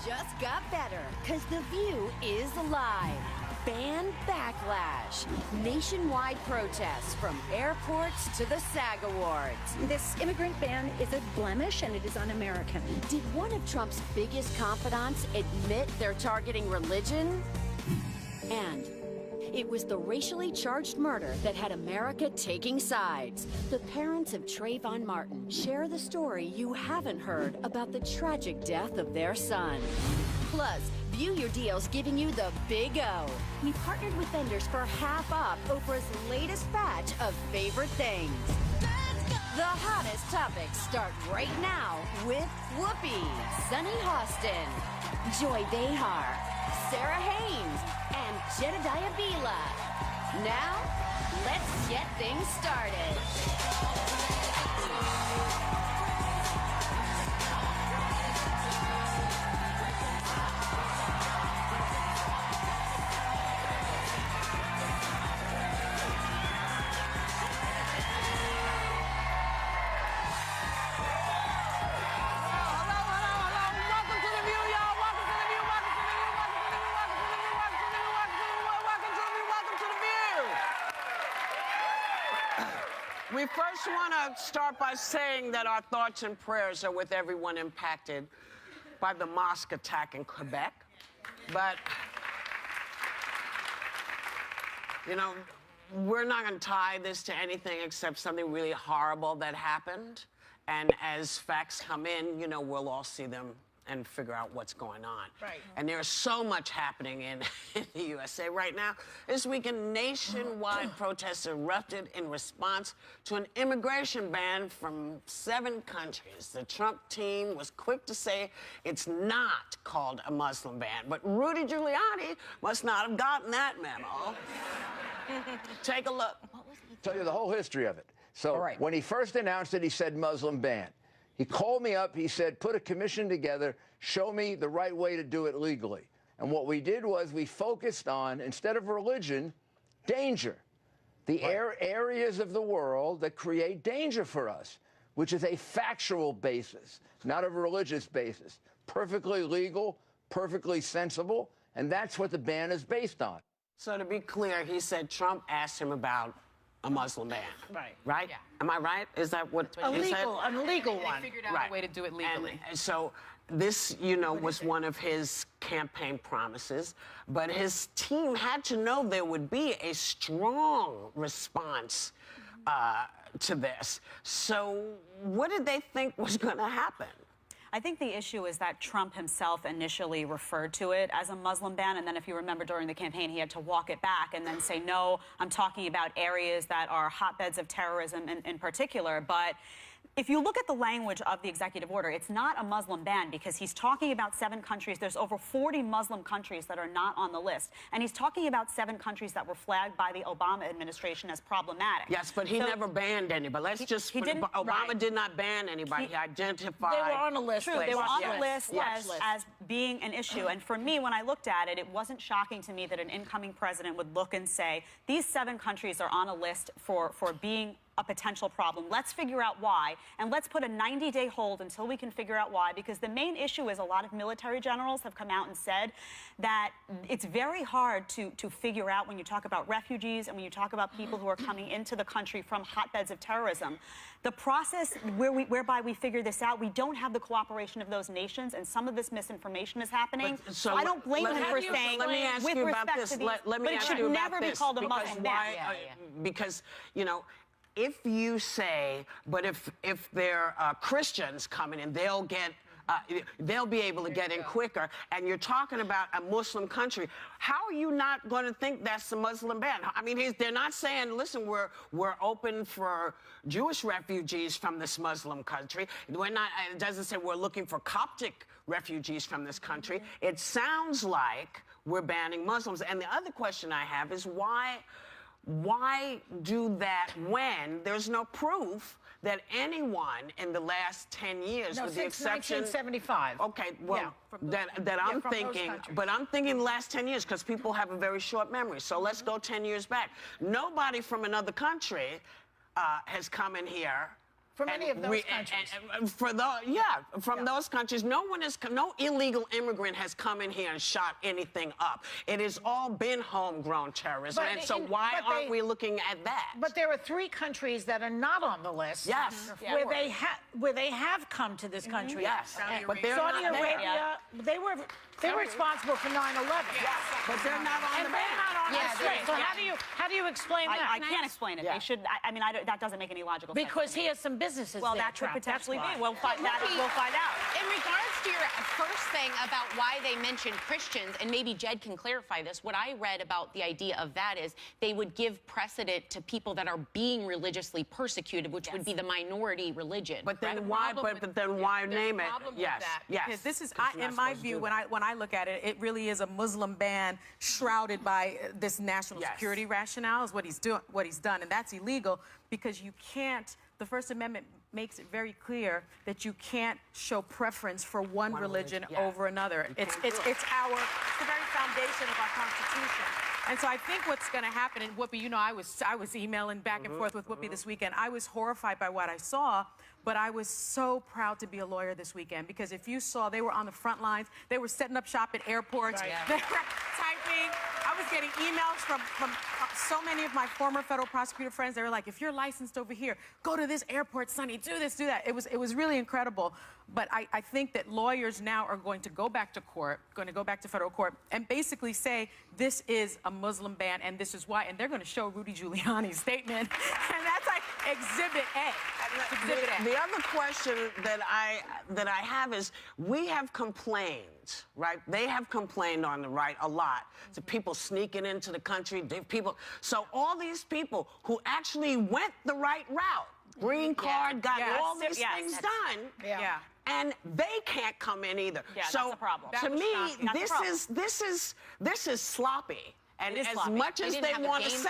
just got better, because The View is live. Ban backlash. Nationwide protests from airports to the SAG Awards. This immigrant ban is a blemish, and it is un-American. Did one of Trump's biggest confidants admit they're targeting religion? And it was the racially charged murder that had America taking sides. The parents of Trayvon Martin share the story you haven't heard about the tragic death of their son. Plus, View Your Deal's giving you the Big O. We partnered with vendors for half off Oprah's latest batch of favorite things. The hottest topics start right now with Whoopi, Sunny Hostin, Joy Behar, Sarah Haynes, and Jedediah Bila. Now, let's get things started. We first want to start by saying that our thoughts and prayers are with everyone impacted by the mosque attack in Quebec. But, you know, we're not going to tie this to anything except something really horrible that happened. And as facts come in, you know, we'll all see them and figure out what's going on. Right. And there's so much happening in the USA right now. This weekend, nationwide protests erupted in response to an immigration ban from 7 countries. The Trump team was quick to say it's not called a Muslim ban, but Rudy Giuliani must not have gotten that memo. Take a look. Tell you the whole history of it. So when he first announced it, he said Muslim ban. He called me up, he said, put a commission together, show me the right way to do it legally. And what we did was we focused on, instead of religion, danger. The areas of the world that create danger for us, which is a factual basis, not a religious basis. Perfectly legal, perfectly sensible, and that's what the ban is based on. So to be clear, he said Trump asked him about a Muslim ban. Right. Right? Yeah. Am I right? Is that what he said? A legal one. They figured out a way to do it legally. And so this, you know, was one of his campaign promises, but his team had to know there would be a strong response to this. So what did they think was going to happen? I think the issue is that Trump himself initially referred to it as a Muslim ban, and then if you remember during the campaign, he had to walk it back and then say, no, I'm talking about areas that are hotbeds of terrorism in particular. But if you look at the language of the executive order, it's not a Muslim ban because he's talking about 7 countries. There's over 40 Muslim countries that are not on the list. And he's talking about 7 countries that were flagged by the Obama administration as problematic. Yes, but he never banned anybody. Let's just... Obama did not ban anybody. He identified... They were on a list. True, they were on the list as being an issue. And for me, when I looked at it, it wasn't shocking to me that an incoming president would look and say, these 7 countries are on a list for being a potential problem. Let's figure out why, and let's put a 90-day hold until we can figure out why, because the main issue is a lot of military generals have come out and said that it's very hard to figure out when you talk about refugees and when you talk about people who are coming into the country from hotbeds of terrorism. The process whereby we figure this out, we don't have the cooperation of those nations, and some of this misinformation is happening. So I don't blame him for saying, let me ask with you about respect this. to these, Let me but it ask should you about never be this, called a Muslim ban. Because, you know, if you say, but if they're Christians coming in, they'll be able to get in quicker, and you're talking about a Muslim country, how are you not going to think that's a Muslim ban? I mean, they're not saying, listen, we're open for Jewish refugees from this Muslim country. We're not. It doesn't say we're looking for Coptic refugees from this country. It sounds like we're banning Muslims. And the other question I have is why do that when there's no proof that anyone in the last 10 years, with the exception... 1975. Okay, well, that I'm thinking, but I'm thinking the last 10 years, because people have a very short memory. So let's go 10 years back. Nobody from another country has come in here From any of those countries. From those countries. No illegal immigrant has come in here and shot anything up. It has all been homegrown terrorism. And so why aren't we looking at that? But there are 3 countries that are not on the list. Yes. Where they have come to this country. Yes. But Saudi Arabia, they were responsible for 9/11. Yes. But they're not on the they're not on this list. So how do you explain that? I can't explain it. They should. I mean, that doesn't make any logical sense. Because he has some businesses well, there, that could Trump. potentially That's be. why. We'll find out. In regards to your first thing about why they mentioned Christians, and maybe Jed can clarify this, what I read about the idea of that is they would give precedent to people that are being religiously persecuted, which would be the minority religion. But then why? But then why name it? Yes. Yes. Because this is, in my view, when I look at it, it really is a Muslim ban shrouded by this national security rationale is what he's done, and that's illegal because you can't. The First Amendment makes it very clear that you can't show preference for one religion over another. It's the very foundation of our Constitution. And so I think what's going to happen, and Whoopi, you know, I was emailing back and forth with Whoopi this weekend. I was horrified by what I saw, but I was so proud to be a lawyer this weekend because if you saw, they were on the front lines. They were setting up shop at airports. They were typing. I was getting emails from so many of my former federal prosecutor friends. They were like, if you're licensed over here, go to this airport, Sonny, do this, do that. It was really incredible. But I think that lawyers now are going to go back to court, going to go back to federal court, and basically say this is a Muslim ban and this is why. And they're going to show Rudy Giuliani's statement. And that's like Exhibit A. Exhibit A. The other question that I have is we have complained, right? They have complained on the right a lot to people sneaking into the country, so all these people who actually went the right route, green card, got all these things done. And they can't come in either. So that's a problem. To me, this is sloppy. And as much as they want to say,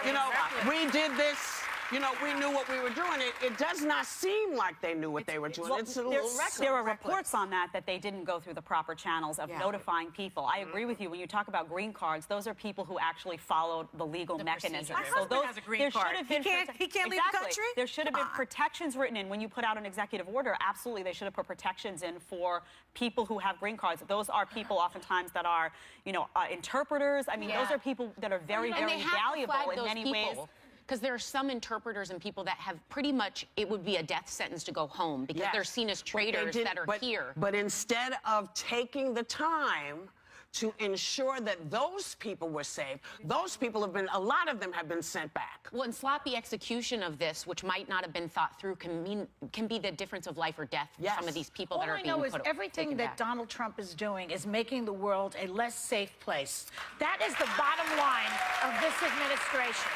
you know, we did this. You know, we knew what we were doing. It does not seem like they knew what they were doing. It's a little reckless. There are reports on that they didn't go through the proper channels of notifying people. I agree with you. When you talk about green cards, those are people who actually followed the legal mechanism. My husband has a green card. He can't leave the country? There should have been protections written in. When you put out an executive order, absolutely, they should have put protections in for people who have green cards. Those are people oftentimes that are, you know, interpreters. I mean, those are people that are very, very valuable in many ways. Because there are some interpreters and people that have pretty much, it would be a death sentence to go home because they're seen as traitors that are here. But instead of taking the time to ensure that those people were safe, those people have been, a lot of them have been sent back. Well, and sloppy execution of this, which might not have been thought through, can be the difference of life or death for some of these people that are being put All I know is everything that Donald Trump is doing is making the world a less safe place. That is the bottom line of this administration.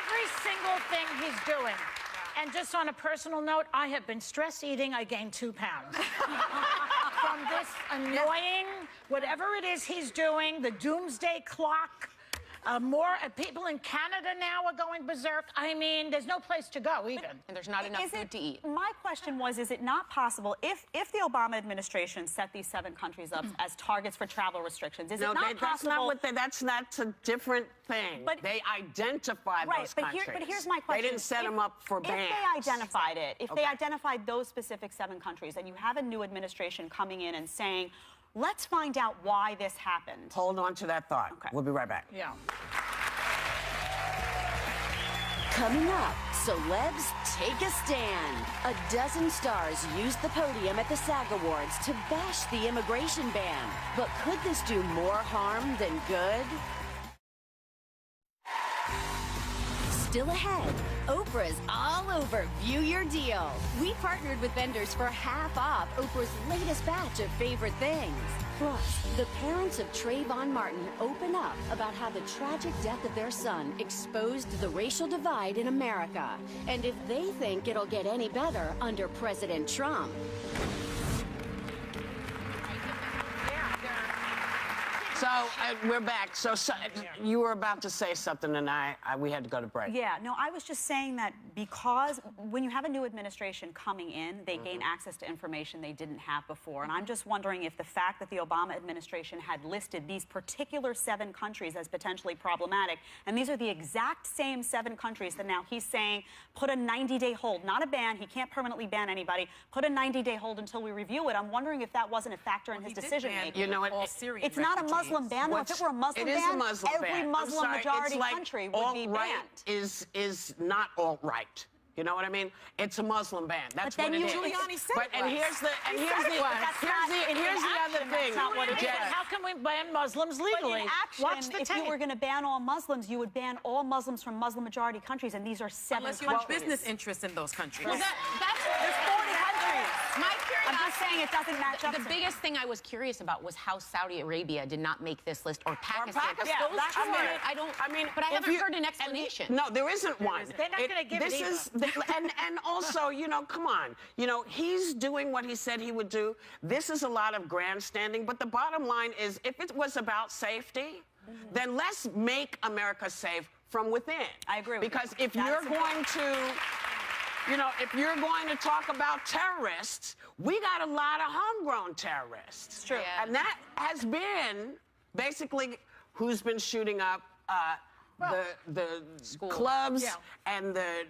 Every single thing he's doing. And just on a personal note, I have been stress eating. I gained 2 pounds. From this annoying, whatever it is he's doing, the doomsday clock. More people in Canada now are going berserk. I mean, there's no place to go even. And there's not enough food to eat. My question was, is it not possible, if the Obama administration set these 7 countries up as targets for travel restrictions, is it not possible... That's a different thing. But they identified those countries. But here's my question. They didn't set them up for bans. If they identified it, if they identified those specific 7 countries, and you have a new administration coming in and saying, let's find out why this happened. Hold on to that thought. Okay. We'll be right back. Yeah. Coming up, celebs take a stand. A dozen stars used the podium at the SAG Awards to bash the immigration ban. But could this do more harm than good? Still ahead, Oprah's all over View Your Deal. We partnered with vendors for half off Oprah's latest batch of favorite things. Plus, the parents of Trayvon Martin open up about how the tragic death of their son exposed the racial divide in America, and if they think it'll get any better under President Trump. So So we're back. So you were about to say something, and we had to go to break. Yeah, no, I was just saying that because when you have a new administration coming in, they gain access to information they didn't have before. And I'm just wondering if the fact that the Obama administration had listed these particular 7 countries as potentially problematic, and these are the exact same 7 countries that now he's saying put a 90-day hold, not a ban, he can't permanently ban anybody, put a 90-day hold until we review it. I'm wondering if that wasn't a factor in his decision-making. You know what? It's not a Muslim ban, though. If it were a Muslim ban, a Muslim every ban. Muslim majority like country would be banned. Is not alt-right. You know what I mean? It's a Muslim ban. That's what it is. Giuliani said But here's the other thing. How can we ban Muslims legally? But in action, Watch the if tape. you were going to ban all Muslims, you would ban all Muslims from Muslim-majority countries, and these are 7 Unless you countries. have business interests in those countries. Well, There's 40 countries. My curiosity. I'm just saying it doesn't match up. The biggest thing I was curious about was how Saudi Arabia did not make this list, or Pakistan. Yeah, Those two but I haven't heard an explanation. No, there isn't one. They're not going to give it either. And also, you know, come on. You know, he's doing what he said he would do. This is a lot of grandstanding, but the bottom line is, if it was about safety, then let's make America safe from within. I agree with because you. If you're going to... You know, if you're going to talk about terrorists, we got a lot of homegrown terrorists. It's true. Yeah. And that has been basically who's been shooting up the clubs and the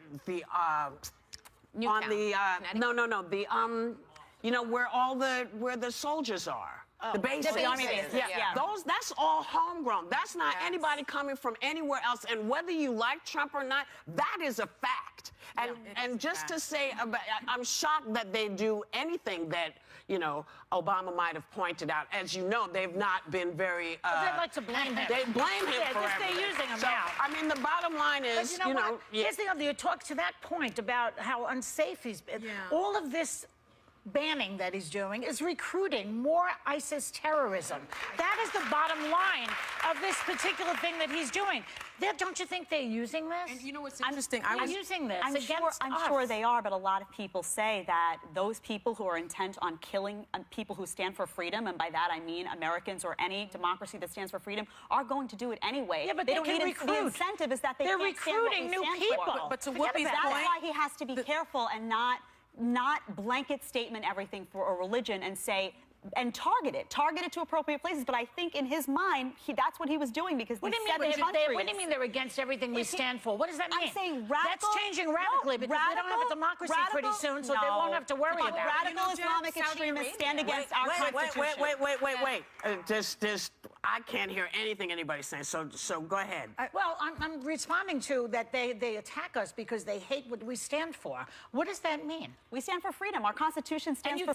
you know, where the soldiers are. The bases. The army bases. Yeah. That's all homegrown. That's not anybody coming from anywhere else. And whether you like Trump or not, that is a fact. And just to say, I'm shocked that they do anything that, you know, Obama might have pointed out. As you know, they've not been very... they like to blame him. They blame him for they're everything. using him so, now. I mean, the bottom line is, But you know what? Here's the other, you talk to that point about how unsafe he's been. All of this banning that he's doing is recruiting more ISIS terrorism. That is the bottom line of this particular thing that he's doing. Don't you think they're using this? And you know what's interesting? They're using this I'm sure they are, but a lot of people say that those people who are intent on killing people who stand for freedom, and by that I mean Americans or any democracy that stands for freedom, are going to do it anyway. Yeah, but they they don't can need recruit. The incentive is that They're can't stand what we recruiting new stand people. for. But to Forget Whoopi's about That's point, why he has to be careful and not blanket statement everything for a religion and say and target it to appropriate places. But I think in his mind, that's what he was doing, because what do these you mean 7 countries... what do you mean they're against everything we stand for? What does that mean? I'm saying radical... That's changing radically, because we don't have a democracy pretty soon, so they won't have to worry about it. Radical Islamic extremists stand against our Constitution. Wait. I can't hear anything anybody's saying, so go ahead. Well, I'm responding to that they attack us because they hate what we stand for. What does that mean? We stand for freedom. Our Constitution stands for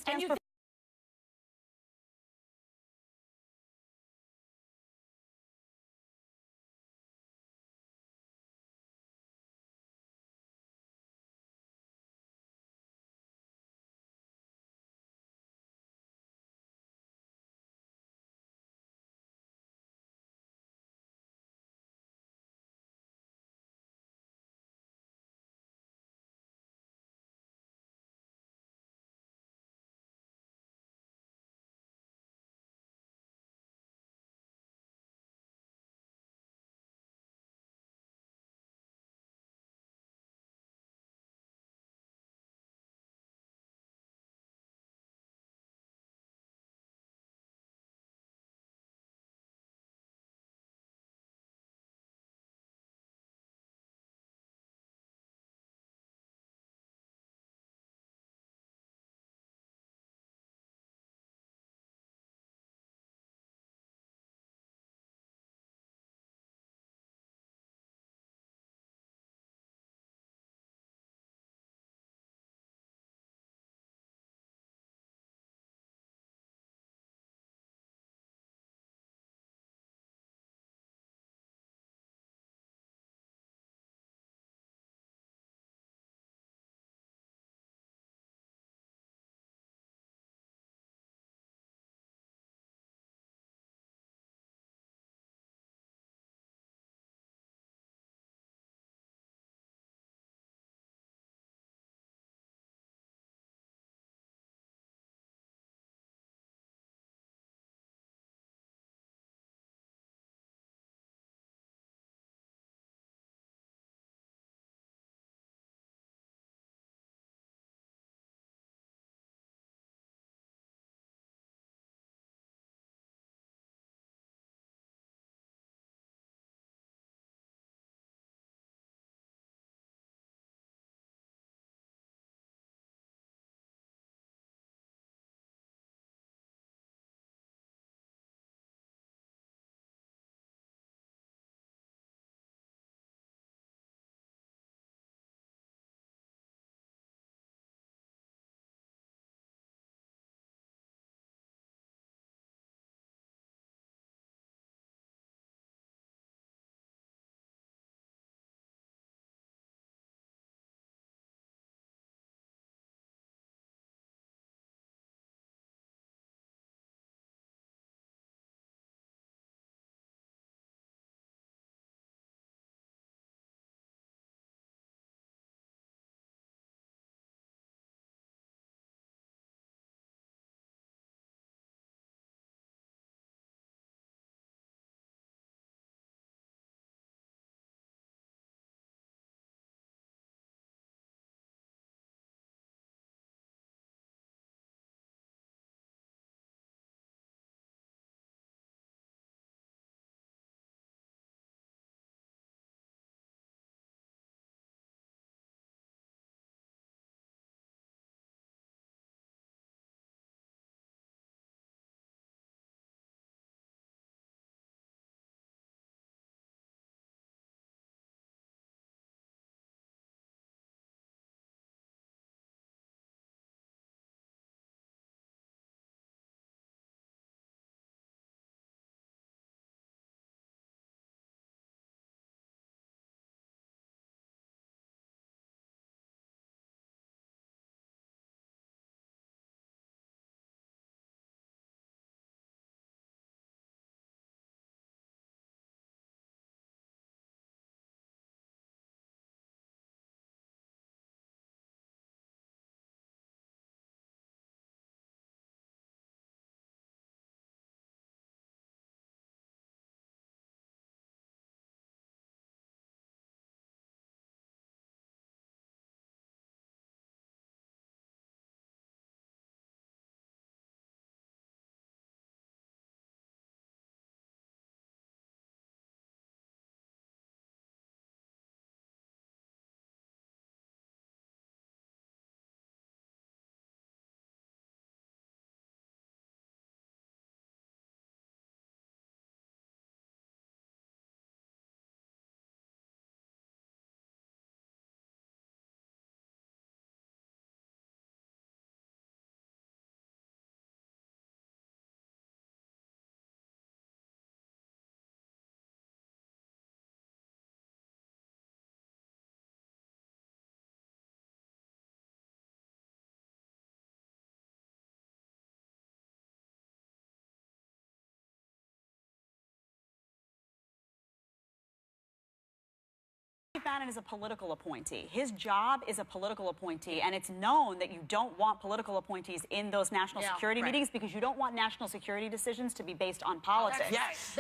Bannon is a political appointee. His job is a political appointee, and it's known that you don't want political appointees in those national security meetings because you don't want national security decisions to be based on politics.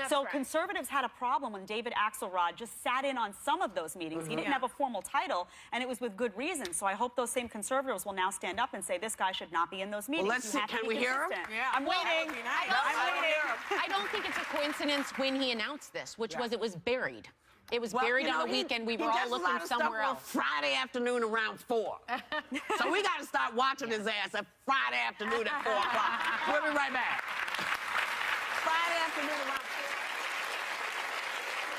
So conservatives had a problem when David Axelrod just sat in on some of those meetings. He didn't have a formal title, and it was with good reason. So I hope those same conservatives will now stand up and say this guy should not be in those meetings. Well, let's see. Can we hear him? Yeah. I'm waiting. I don't think it's a coincidence when he announced this, which was it was buried. It was buried on the weekend. We were all looking somewhere else. Friday afternoon around 4. So we got to start watching his ass at Friday afternoon at 4 o'clock. We'll be right back. Friday afternoon around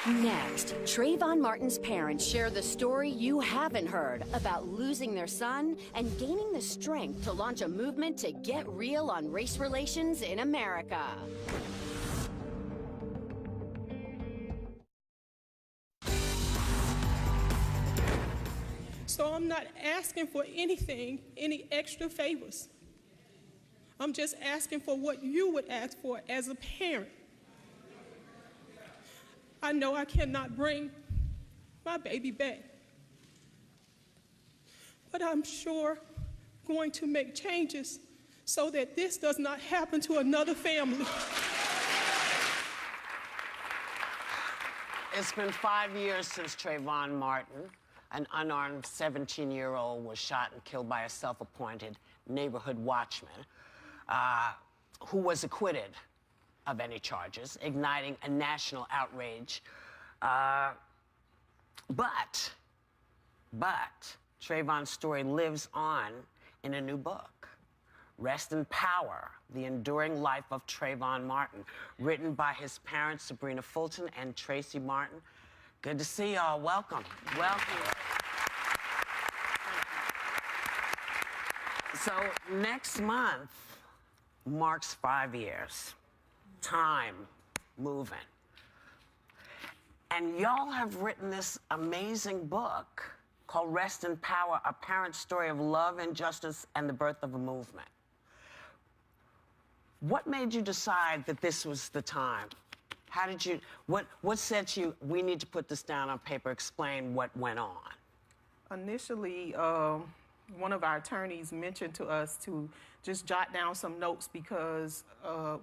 4. Next, Trayvon Martin's parents share the story you haven't heard about losing their son and gaining the strength to launch a movement to get real on race relations in America. So I'm not asking for anything, any extra favors. I'm just asking for what you would ask for as a parent. I know I cannot bring my baby back, but I'm sure going to make changes so that this does not happen to another family. It's been 5 years since Trayvon Martin, an unarmed 17-year-old, was shot and killed by a self-appointed neighborhood watchman who was acquitted of any charges, igniting a national outrage. But Trayvon's story lives on in a new book, Rest in Power, The Enduring Life of Trayvon Martin, written by his parents, Sabrina Fulton and Tracy Martin. Good to see y'all. Welcome. Welcome. So next month marks 5 years. Time moving. And y'all have written this amazing book called Rest in Power, A Parent's Story of Love, Injustice, and the Birth of a Movement. What made you decide that this was the time? How did you, what said to you, we need to put this down on paper, explain what went on? Initially, one of our attorneys mentioned to us to just jot down some notes because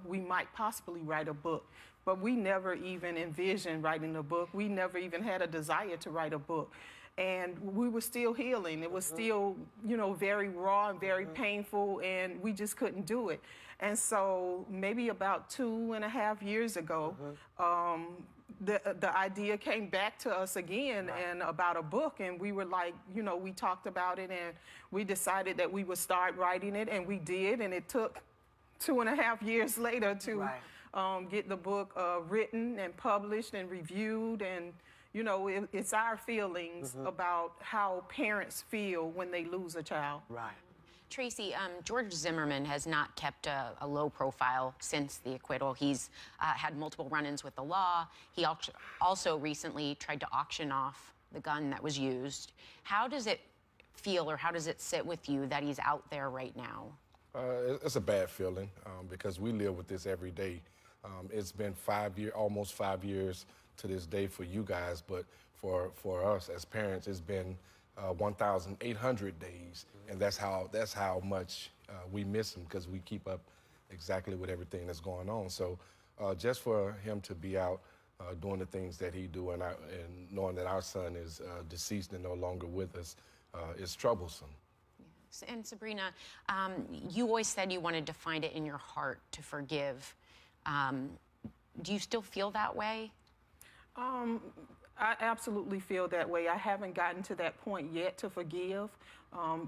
we might possibly write a book. But we never even envisioned writing a book. We never even had a desire to write a book. And we were still healing. It was still, you know, very raw and very painful, and we just couldn't do it. And so maybe about 2.5 years ago, the idea came back to us again and about a book, and we were like, you know, we talked about it, and we decided that we would start writing it, and we did, and it took 2.5 years later to get the book written and published and reviewed, and you know, it's our feelings about how parents feel when they lose a child. Right. Tracy, George Zimmerman has not kept a low profile since the acquittal. He's had multiple run-ins with the law. He also recently tried to auction off the gun that was used. How does it feel, or how does it sit with you that he's out there right now? It's a bad feeling because we live with this every day. It's been almost 5 years to this day for you guys, but for us as parents, it's been 1,800 days, and that's how much we miss him, because we keep up exactly with everything that's going on. So just for him to be out doing the things that he do, and knowing that our son is deceased and no longer with us, is troublesome. Yes. And Sabrina, you always said you wanted to find it in your heart to forgive. Do you still feel that way? I absolutely feel that way. I haven't gotten to that point yet to forgive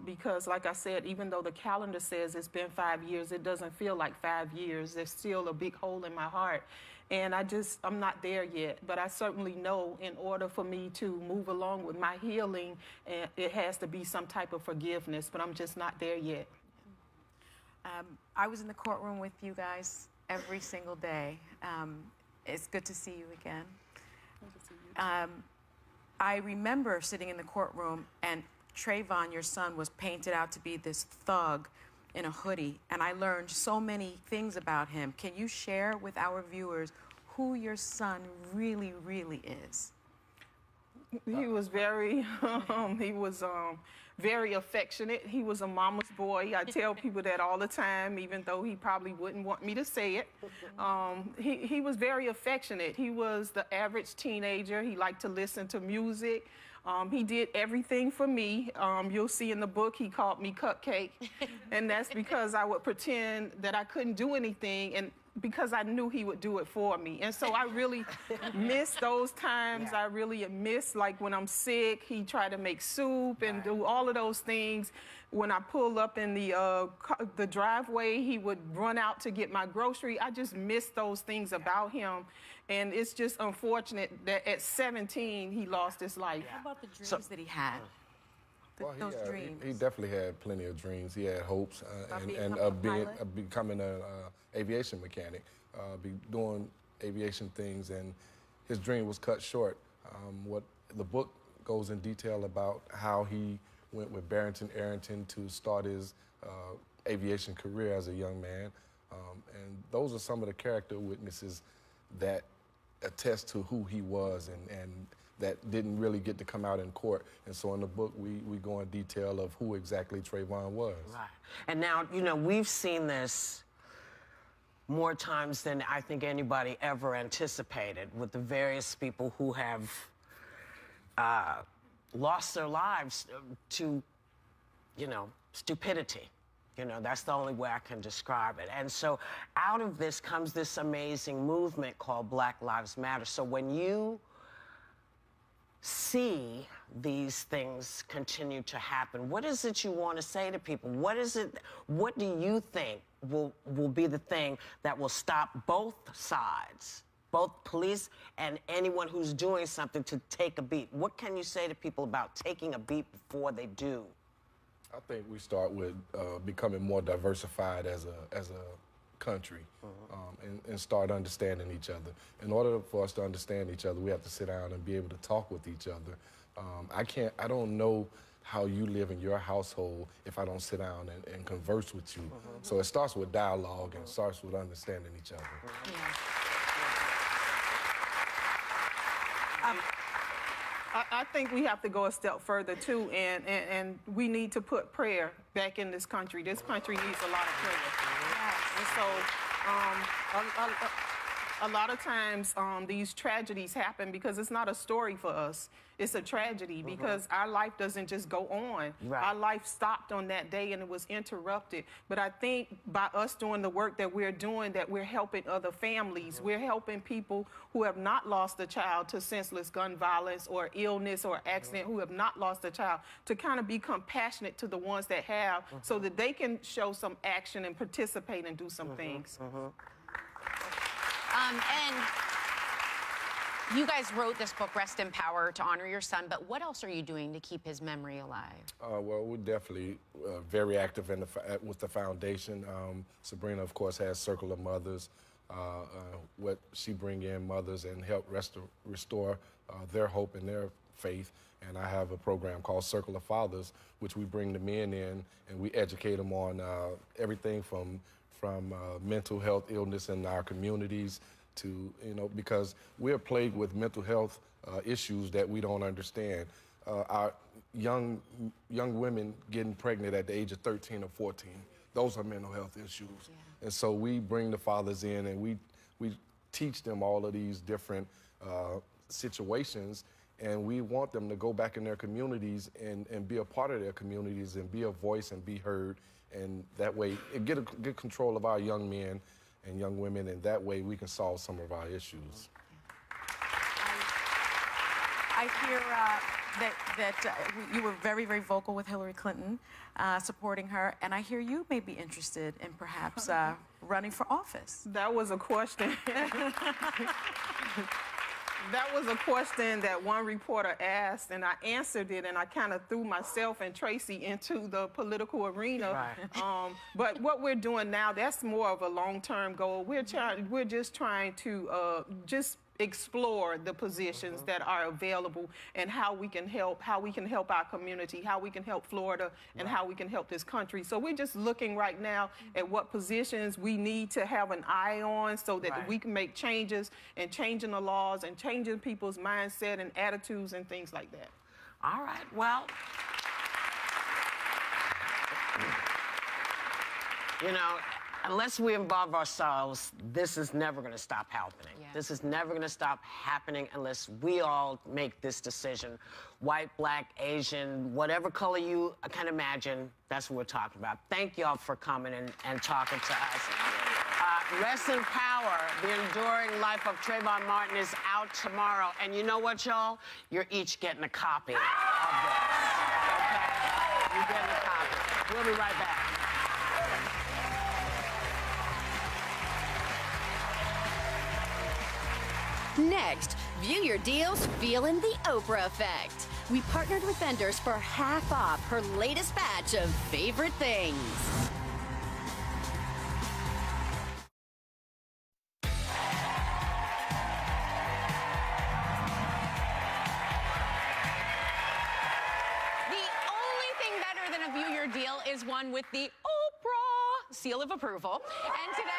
because, like I said, even though the calendar says it's been 5 years, it doesn't feel like 5 years. There's still a big hole in my heart. And I'm not there yet. But I certainly know in order for me to move along with my healing, it has to be some type of forgiveness. But I'm just not there yet. I was in the courtroom with you guys every single day. It's good to see you again. I remember sitting in the courtroom, and Trayvon, your son, was painted out to be this thug in a hoodie, and I learned so many things about him. Can you share with our viewers who your son really, really is? He was very, very affectionate. He was a mama's boy. I tell people that all the time, even though he probably wouldn't want me to say it. He was very affectionate. He was the average teenager. He liked to listen to music. He did everything for me. You'll see in the book he called me Cupcake, and that's because I would pretend that I couldn't do anything, and because I knew he would do it for me. And so I really miss those times. I really miss, like, when I'm sick, he tried to make soup and do all of those things. When I pull up in the driveway, he would run out to get my grocery. I just miss those things about him. And it's just unfortunate that at 17, he lost his life. What about the dreams that he had? Well, he definitely had plenty of dreams. He had hopes and becoming an aviation mechanic, doing aviation things, and his dream was cut short. What the book goes in detail about how he went with Barrington Arrington to start his aviation career as a young man, and those are some of the character witnesses that attest to who he was and that didn't really get to come out in court. And so in the book, we go in detail of who exactly Trayvon was. Right. And now, you know, we've seen this more times than I think anybody ever anticipated, with the various people who have lost their lives to, you know, stupidity. You know, that's the only way I can describe it. And so out of this comes this amazing movement called Black Lives Matter. So when you see these things continue to happen, what is it you want to say to people? What do you think will be the thing that will stop both sides, both police and anyone who's doing something, to take a beat? What can you say to people about taking a beat before they do? I think we start with becoming more diversified as a country, and start understanding each other. In order for us to understand each other, we have to sit down and be able to talk with each other. I don't know how you live in your household if I don't sit down and converse with you. So it starts with dialogue and starts with understanding each other. I think we have to go a step further, too, and we need to put prayer back in this country. This country needs a lot of prayer. And so a lot of times these tragedies happen because it's not a story for us. It's a tragedy because our life doesn't just go on. Right. Our life stopped on that day and it was interrupted. But I think by us doing the work that we're doing, that we're helping other families. We're helping people who have not lost a child to senseless gun violence or illness or accident, who have not lost a child, to kind of be compassionate to the ones that have, so that they can show some action and participate and do some things. And you guys wrote this book, Rest in Power, to honor your son, but what else are you doing to keep his memory alive? Well, we're definitely very active with the foundation. Sabrina, of course, has Circle of Mothers, what she bring in mothers and help restore their hope and their faith. And I have a program called Circle of Fathers, which we bring the men in and we educate them on everything from mental health illness in our communities to, because we're plagued with mental health issues that we don't understand. Our young women getting pregnant at the age of 13 or 14, those are mental health issues. Yeah. And so we bring the fathers in and we teach them all of these different situations, and we want them to go back in their communities and be a part of their communities and be a voice and be heard. And that way, get control of our young men and young women, and that way we can solve some of our issues. I hear that you were very, very vocal with Hillary Clinton, supporting her, and I hear you may be interested in perhaps running for office. That was a question. That was a question that one reporter asked, and I answered it, and I kind of threw myself and Tracy into the political arena. Right. But what we're doing now, that's more of a long-term goal. We're just trying to just explore the positions that are available and how we can help our community, how we can help Florida, and how we can help this country. So we're just looking right now at what positions we need to have an eye on so that we can make changes and changing the laws and changing people's mindset and attitudes and things like that. All right, well, you know, unless we involve ourselves, this is never going to stop happening. Yeah. This is never going to stop happening unless we all make this decision. White, black, Asian, whatever color you can imagine, that's what we're talking about. Thank y'all for coming and talking to us. Rest in Power, The Enduring Life of Trayvon Martin is out tomorrow. And you know what, y'all? You're each getting a copy of this. Okay? You're getting a copy. We'll be right back. Next, view your deals feeling the Oprah effect. We partnered with vendors for half off her latest batch of favorite things. Is one with the Oprah seal of approval. And today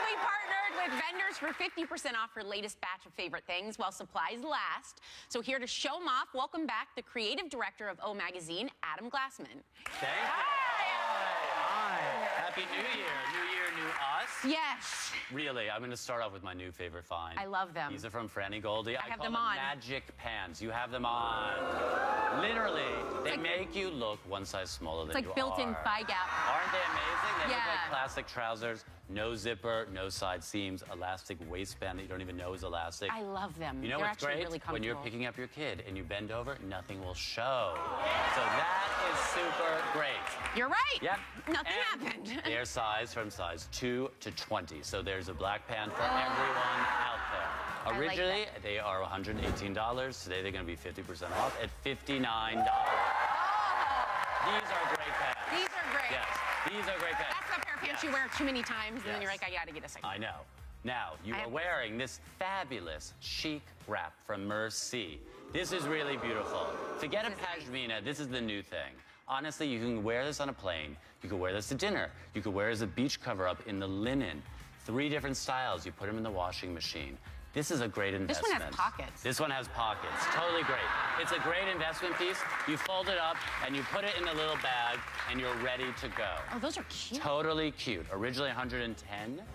we partnered with vendors for 50% off her latest batch of favorite things while supplies last. So here to show them off, welcome back the creative director of O Magazine, Adam Glassman. Thank you. Hi. Happy New Year. New Year, new us. Yes. Really, I'm going to start off with my new favorite find. I love them. These are from Franny Goldie. I have call them on. Magic pants. You have them on. Literally, they make you look one size smaller than you are. It's like built-in thigh gap. Aren't they amazing? They look like classic trousers. No zipper, no side seams, elastic waistband that you don't even know is elastic. I love them. You know They're what's great? Really when you're picking up your kid and you bend over, nothing will show. So that is super great. You're right. Yep. Nothing and happened. They're sized from size 2 to 20. So there's a black pant for everyone out there. Originally, they are $118. Today, they're going to be 50% off at $59. These are great pants. These are great. Yes, these are great pants. That's a pair of pants you wear too many times, and then you're like, I got to get a second. I know. Now, you are wearing this fabulous chic wrap from Merci. This is really beautiful. Forget a pashmina. This is the new thing. Honestly, you can wear this on a plane. You can wear this to dinner. You can wear it as a beach cover-up in the linen. 3 different styles. You put them in the washing machine. This is a great investment. This one has pockets. This one has pockets. Totally great. It's a great investment piece. You fold it up and you put it in a little bag and you're ready to go. Oh, those are cute. Totally cute. Originally $110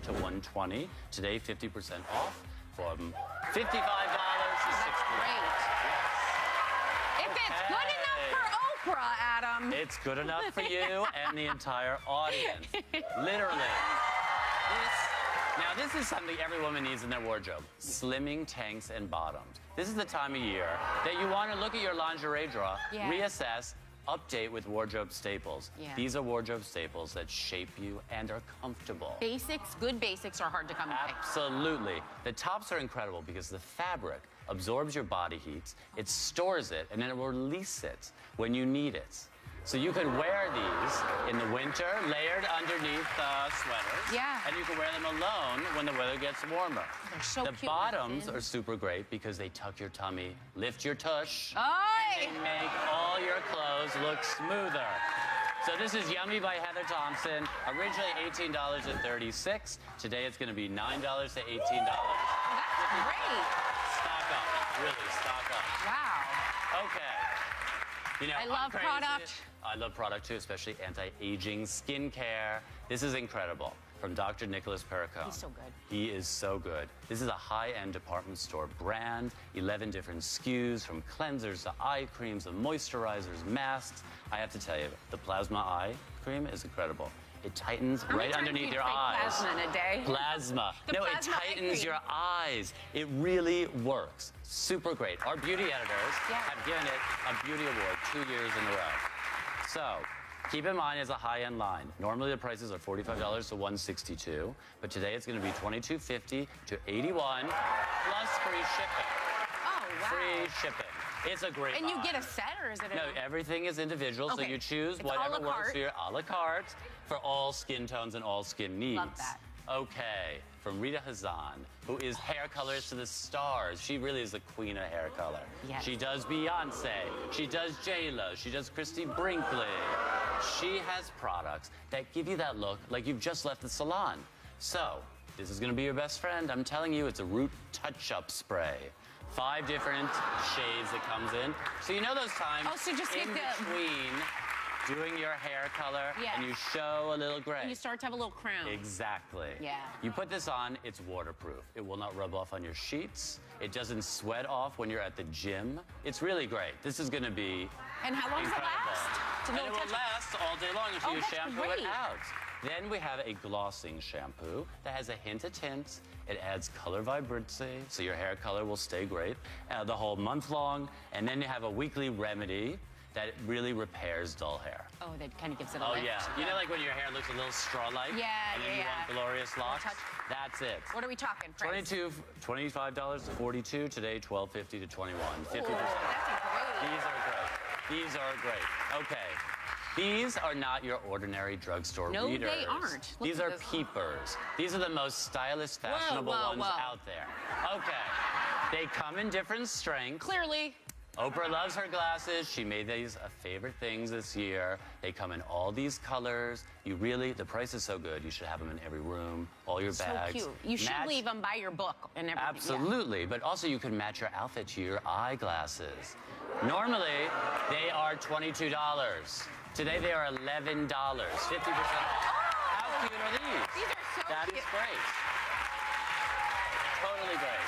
to $120. Today 50% off from $55 to $60. Great. If it's good enough for Oprah, Adam. It's good enough for you and the entire audience. Literally. Now, this is something every woman needs in their wardrobe. Slimming tanks and bottoms. This is the time of year that you want to look at your lingerie drawer, reassess, update with wardrobe staples. These are wardrobe staples that shape you and are comfortable. Basics, good basics are hard to come by. Absolutely. The tops are incredible because the fabric absorbs your body heat, it stores it, and then it will release it when you need it. So you can wear these in the winter, layered underneath sweaters. And you can wear them alone when the weather gets warmer. They're so cute. The bottoms are super great because they tuck your tummy, lift your tush, and they make all your clothes look smoother. So this is Yummy by Heather Thompson. Originally $18 to $36. Today it's going to be $9 to $18. That's great. Stock up. Really, stock up. Wow. Okay. You know, I love product. I love product too, especially anti-aging skincare. This is incredible. From Dr. Nicholas Perricone. He's so good. He is so good. This is a high-end department store brand, 11 different SKUs, from cleansers to eye creams, to moisturizers, masks. I have to tell you, the Plasma Eye Cream is incredible. It tightens right underneath your eyes. Plasma in a day? Plasma. No, it tightens your eyes. It really works. Super great. Our beauty editors have given it a beauty award 2 years in a row. So, keep in mind it's a high-end line. Normally the prices are $45 to $162, but today it's going to be $22.50 to $81, plus free shipping. Oh, wow. Free shipping. It's a great And you buy. get a set, or is it No, everything is individual, so you choose whatever works for your a la carte for all skin tones and all skin needs. Love that. Okay, from Rita Hazan, who is hair colorist to the stars. She really is the queen of hair color. Yes. She does Beyonce. She does J-Lo. She does Christy Brinkley. She has products that give you that look like you've just left the salon. So, this is going to be your best friend. I'm telling you, it's a root touch-up spray. 5 different shades that comes in. So you know those times so just in between doing your hair color and you show a little gray. And you start to have a little crown. Exactly. Yeah. You put this on, it's waterproof. It will not rub off on your sheets. It doesn't sweat off when you're at the gym. It's really great. This is going to be And how long incredible. does it last? And it will last all day long until you that's shampoo great. it out. Then we have a glossing shampoo that has a hint of tint. It adds color vibrancy, so your hair color will stay great the whole month long. And then you have a weekly remedy that really repairs dull hair. Oh, that kind of gives it a Oh, lift. yeah. You know, like when your hair looks a little straw-like? Yeah, and then you want glorious locks? That's it. What are we talking, price? $25 to $42. Today, $12.50 to $21. 50%. That's great. These are great. These are great. Okay. These are not your ordinary drugstore readers. No, they aren't. Look These at are this. peepers. These are the most stylish, fashionable ones out there. Okay. They come in different strengths. Clearly. Oprah loves her glasses. She made these favorite things this year. They come in all these colors. The price is so good. You should have them in every room, all your bags. So cute. You should leave them by your book and everything. Absolutely. But also you can match your outfit to your eyeglasses. Normally, they are $22. Today, they are $11. 50% off. How cute are these? These are so That cute. is great. Totally great.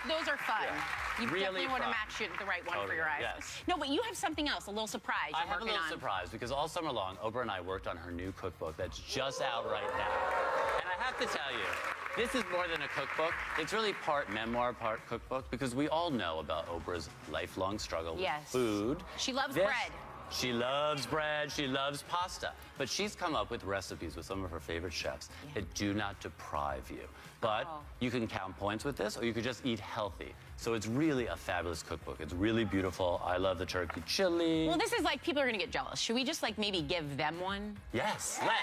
Those are fun. Yeah. You Really definitely want to fun. match the right one for Totally, your eyes. yes. No, but you have something else, a little surprise I you're have a working little on. surprise because all summer long, Oprah and I worked on her new cookbook that's just out right now. And I have to tell you, this is more than a cookbook. It's really part memoir, part cookbook because we all know about Oprah's lifelong struggle with food. She loves bread. She loves bread, she loves pasta. But she's come up with recipes with some of her favorite chefs that do not deprive you. But you can count points with this, or you could just eat healthy. So it's really a fabulous cookbook. It's really beautiful. I love the turkey chili. Well, this is like, people are going to get jealous. Should we just like maybe give them one? Yes, let's.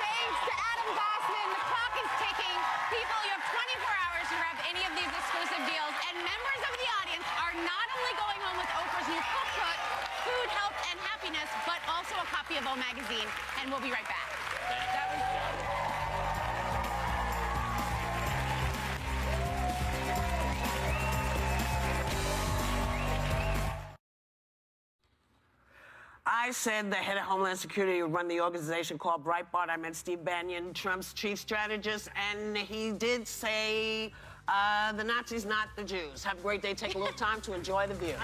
Thanks to Adam Gossman. The clock is ticking. People, you have 24 hours to grab any of these exclusive deals. And members of the audience are not only going home with Oprah's new cookbook, Food, Health, and Happiness, but also a copy of O Magazine. And we'll be right back. That was... I said the head of Homeland Security would run the organization called Breitbart. I met Steve Bannon, Trump's chief strategist, and he did say the Nazis, not the Jews. Have a great day. Take a little time to enjoy the view.